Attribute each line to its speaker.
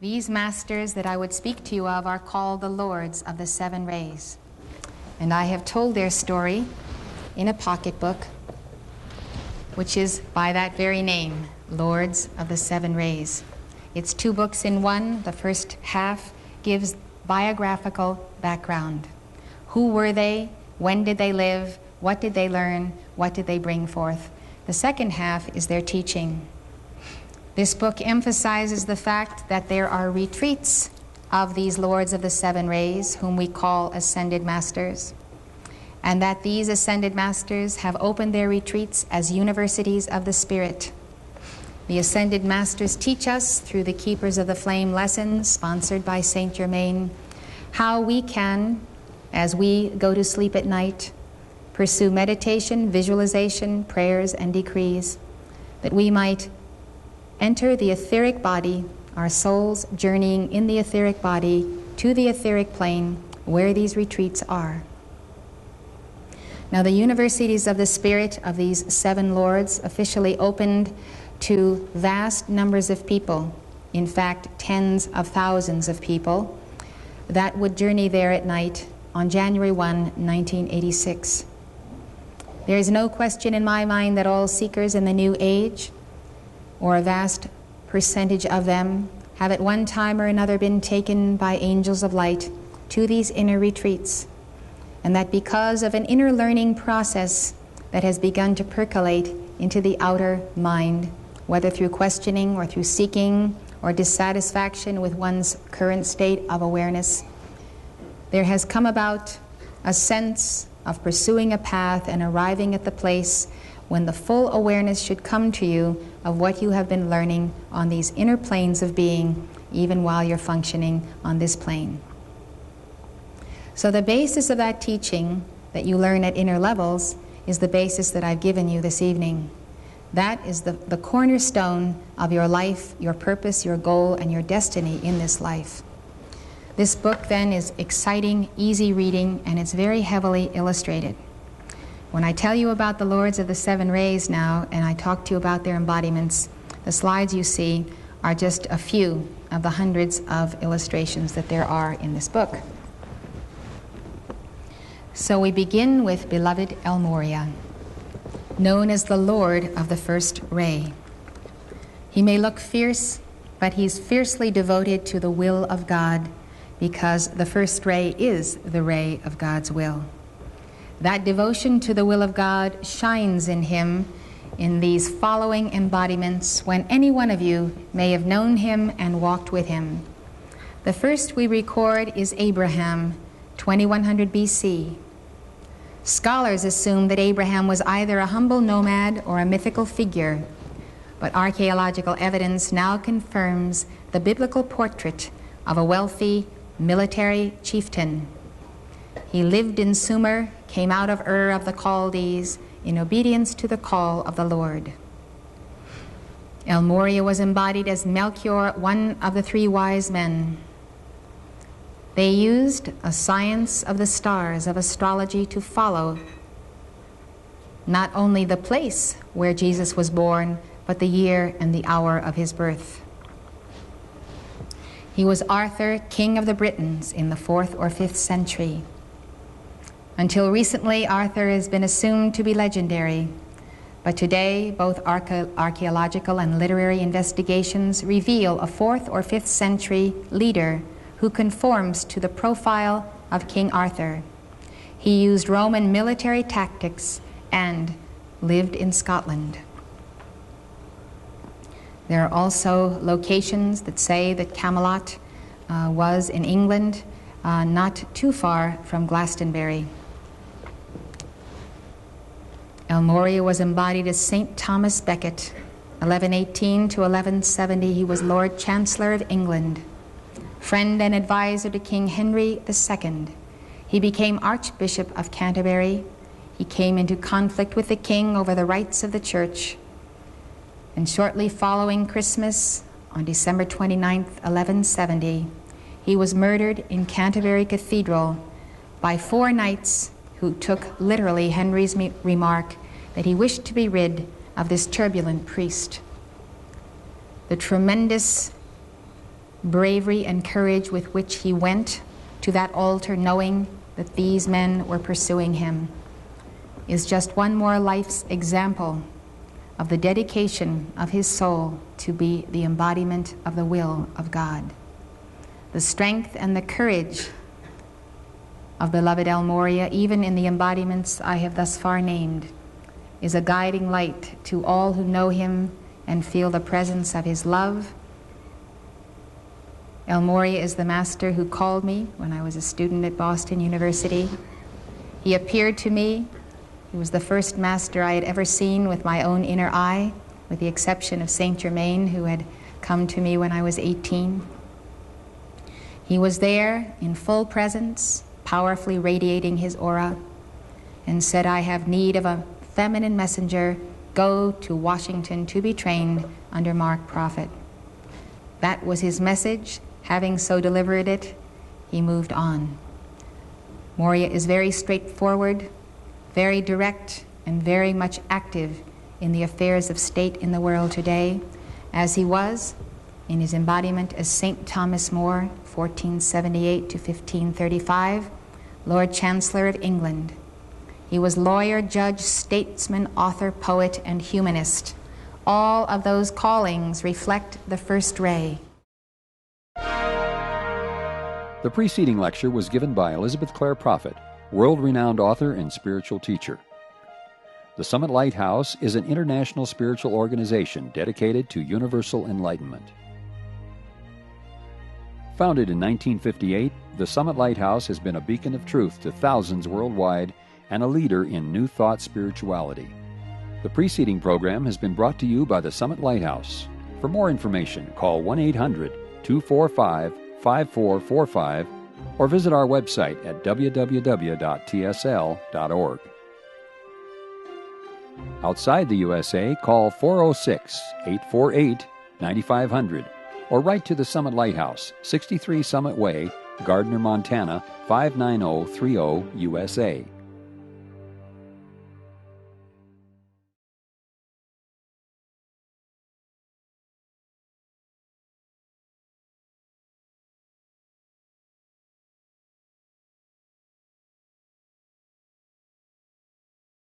Speaker 1: These masters that I would speak to you of are called the Lords of the Seven Rays. And I have told their story in a pocketbook, which is by that very name, Lords of the Seven Rays. It's 2 books in one. The first half gives biographical background. Who were they? When did they live? What did they learn? What did they bring forth? The second half is their teaching. This book emphasizes the fact that there are retreats of these Lords of the Seven Rays, whom we call Ascended Masters, and that these Ascended Masters have opened their retreats as universities of the Spirit. The Ascended Masters teach us, through the Keepers of the Flame lessons, sponsored by Saint Germain, how we can, as we go to sleep at night, pursue meditation, visualization, prayers, and decrees, that we might enter the etheric body, our souls journeying in the etheric body to the etheric plane where these retreats are. Now, the universities of the Spirit of these 7 Lords officially opened to vast numbers of people, in fact, tens of thousands of people, that would journey there at night on January 1, 1986. There is no question in my mind that all seekers in the New Age, or a vast percentage of them, have at one time or another been taken by angels of light to these inner retreats, and that because of an inner learning process that has begun to percolate into the outer mind, whether through questioning or through seeking or dissatisfaction with one's current state of awareness, there has come about a sense of pursuing a path and arriving at the place when the full awareness should come to you of what you have been learning on these inner planes of being, even while you're functioning on this plane. So the basis of that teaching that you learn at inner levels is the basis that I've given you this evening. That is the cornerstone of your life, your purpose, your goal, and your destiny in this life. This book then is exciting, easy reading, and it's very heavily illustrated. When I tell you about the Lords of the Seven Rays now, and I talk to you about their embodiments, the slides you see are just a few of the hundreds of illustrations that there are in this book. So we begin with beloved El Morya, known as the Lord of the First Ray. He may look fierce, but he's fiercely devoted to the will of God, because the first ray is the ray of God's will. That devotion to the will of God shines in him in these following embodiments when any one of you may have known him and walked with him. The first we record is Abraham, 2100 BC. Scholars assume that Abraham was either a humble nomad or a mythical figure, but archaeological evidence now confirms the biblical portrait of a wealthy military chieftain. He lived in Sumer, came out of Ur of the Chaldees in obedience to the call of the Lord. El Morya was embodied as Melchior, one of the 3 wise men. They used a science of the stars, of astrology, to follow not only the place where Jesus was born, but the year and the hour of his birth. He was Arthur, king of the Britons, in the 4th or 5th century. Until recently, Arthur has been assumed to be legendary, but today both archaeological and literary investigations reveal a 4th or 5th century leader who conforms to the profile of King Arthur. He used Roman military tactics and lived in Scotland. There are also locations that say that Camelot was in England, not too far from Glastonbury. El Morya was embodied as St. Thomas Becket. 1118 to 1170, he was Lord Chancellor of England, friend and advisor to King Henry II. He became Archbishop of Canterbury. He came into conflict with the king over the rights of the church. And shortly following Christmas, on December 29th, 1170, he was murdered in Canterbury Cathedral by 4 knights who took literally Henry's remark that he wished to be rid of this turbulent priest. The tremendous bravery and courage with which he went to that altar knowing that these men were pursuing him, is just one more life's example of the dedication of his soul to be the embodiment of the will of God. The strength and the courage of beloved El Morya, even in the embodiments I have thus far named, is a guiding light to all who know him and feel the presence of his love. El Morya is the master who called me when I was a student at Boston University. He appeared to me. He was the first master I had ever seen with my own inner eye, with the exception of Saint Germain, who had come to me when I was 18. He was there in full presence, powerfully radiating his aura, and said, "I have need of a feminine messenger. Go to Washington to be trained under Mark Prophet." That was his message. Having so delivered it, he moved on. Morya is very straightforward, very direct, and very much active in the affairs of state in the world today, as he was in his embodiment as St. Thomas More, 1478 to 1535, Lord Chancellor of England. He was lawyer, judge, statesman, author, poet, and humanist. All of those callings reflect the first ray.
Speaker 2: The preceding lecture was given by Elizabeth Clare Prophet, world-renowned author and spiritual teacher. The Summit Lighthouse is an international spiritual organization dedicated to universal enlightenment. Founded in 1958, the Summit Lighthouse has been a beacon of truth to thousands worldwide and a leader in New Thought spirituality. The preceding program has been brought to you by the Summit Lighthouse. For more information, call 1-800-245-5445 or visit our website at www.tsl.org. Outside the USA, call 406-848-9500 or write to the Summit Lighthouse, 63 Summit Way, Gardner, Montana, 59030, USA.